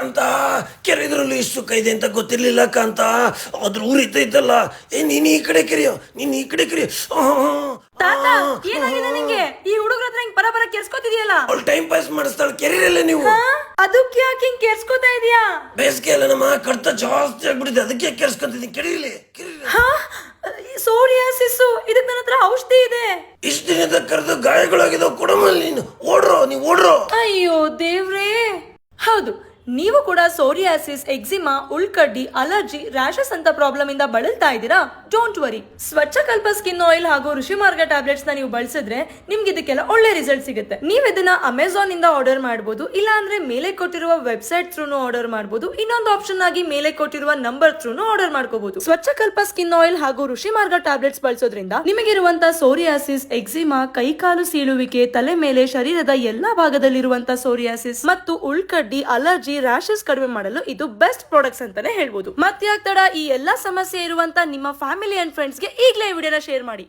ಕಾಂತ ಕೆರೆದ್ರಲ್ಲಿ ಇಷ್ಟು ಸುಖ ಇದೆ ಅಂತ ಗೊತ್ತಿರ್ಲಿಲ್ಲ ಕಾಂತ. ಅದ್ರ ಉರಿತೈತಲ್ಲ. ನೀನ್ ಈ ಕಡೆ ಕೆರೆಯೋ, ನೀನ್ ಈ ಕಡೆ ಕೆರೆಯೋ. ತಾತ ಏನಾಗಿದೆ ನಿಂಗೆ? ಈ ಹುಡುಗರ ಹತ್ರ ಹಿಂಗ್ ಪರ ಕೆರ್ಸ್ಕೊತಿದ್ಯಲ್ಲ. ಅವ್ಳು ಟೈಮ್ ಪಾಸ್ ಮಾಡಿಸ್ತಾಳೆ. ಕೆರೆಯಲ್ಲ ನೀವು. ಅದಕ್ಕೆ ಯಾಕೆ ಹಿಂಗ್ ಕೆರ್ಸ್ಕೊತಾ ಇದೀಯಾ? ಬೇಸಿಗೆ ಅಲ್ಲ ನಮ್ಮ ಕಡ್ತ ಜಾಸ್ತಿ ಆಗ್ಬಿಟ್ಟಿದೆ, ಅದಕ್ಕೆ ಕೆರ್ಸ್ಕೊತಿದ್ದೀನಿ. ಕೆರೀಲಿ ಸೋರಿಯಾಸಿಸ್, ಇದಕ್ ನನ್ನ ಹತ್ರ ಔಷಧಿ ಇದೆ. ಇಷ್ಟ ದಿನದ ಕರೆದು ಗಾಯಗಳಾಗಿದಾವ್. ಕೊಡಮಲ್ಲಿ ನೀನು ಓಡ್ರೋ. ಅಯ್ಯೋ ದೇವ್ರೇ. ಹೌದು, ನೀವು ಕೂಡ ಸೋರಿಯಾಸಿಸ್, ಎಕ್ಸಿಮಾ, ಉಳ್ಕಡ್ಡಿ, ಅಲರ್ಜಿ, ರ್ಯಾಷಸ್ ಅಂತ ಪ್ರಾಬ್ಲಮ್ ಇಂದ ಬಳಲ್ತಾ ಇದ್ದೀರಾ? Don't worry. Swachhakalpa skin oil ಹಾಗೂ ಋಷಿಮಾರ್ಗ ಟ್ಯಾಬ್ಲೆಟ್ಸ್ ನ ನೀವು ಬಳಸಿದ್ರೆ ನಿಮ್ಗೆ ಇದಕ್ಕೆಲ್ಲ ಒಳ್ಳೆ ರಿಸಲ್ಟ್ ಸಿಗುತ್ತೆ. ನೀವ್ ಇದನ್ನ ಅಮೆಝಾನ್ ಇಂದ ಆರ್ಡರ್ ಮಾಡಬಹುದು, ಇಲ್ಲ ಅಂದ್ರೆ ಮೇಲೆ ಕೊಟ್ಟಿರುವ ವೆಬ್ಸೈಟ್ ಥ್ರೂನು ಆರ್ಡರ್ ಮಾಡಬಹುದು. ಇನ್ನೊಂದು ಆಪ್ಷನ್ ಆಗಿ ಮೇಲೆ ಕೊಟ್ಟಿರುವ ನಂಬರ್ ಥ್ರೂನು ಆರ್ಡರ್ ಮಾಡ್ಕೋಬಹುದು. ಸ್ವಚ್ಛಕಲ್ಪ ಸ್ಕಿನ್ ಆಯಿಲ್ ಹಾಗೂ ಋಷಿಮಾರ್ಗ ಟ್ಯಾಬ್ಲೆಟ್ಸ್ ಬಳಸೋದ್ರಿಂದ ನಿಮಗಿರುವಂತ ಸೋರಿಯಾಸಿಸ್, ಎಕ್ಸಿಮಾ, ಕೈಕಾಲು ಸೀಳುವಿಕೆ, ತಲೆ ಮೇಲೆ, ಶರೀರದ ಎಲ್ಲಾ ಭಾಗದಲ್ಲಿರುವಂತ ಸೋರಿಯಾಸಿಸ್ ಮತ್ತು ಉಳ್ಕಡ್ಡಿ, ಅಲರ್ಜಿ, ರ್ಯಾಷಸ್ ಕಡಿಮೆ ಮಾಡಲು ಇದು ಬೆಸ್ಟ್ ಪ್ರಾಡಕ್ಟ್ಸ್ ಅಂತಾನೆ ಹೇಳ್ಬೋದು. ಮತ್ತೆ ಈ ಎಲ್ಲಾ ಸಮಸ್ಯೆ ಇರುವಂತ ನಿಮ್ಮ ಫ್ಯಾಮಿಲಿ ಅಂಡ್ ಫ್ರೆಂಡ್ಸ್ ಗೆ ಈಗಲೇ ಈ ವಿಡಿಯೋನ ಶೇರ್ ಮಾಡಿ.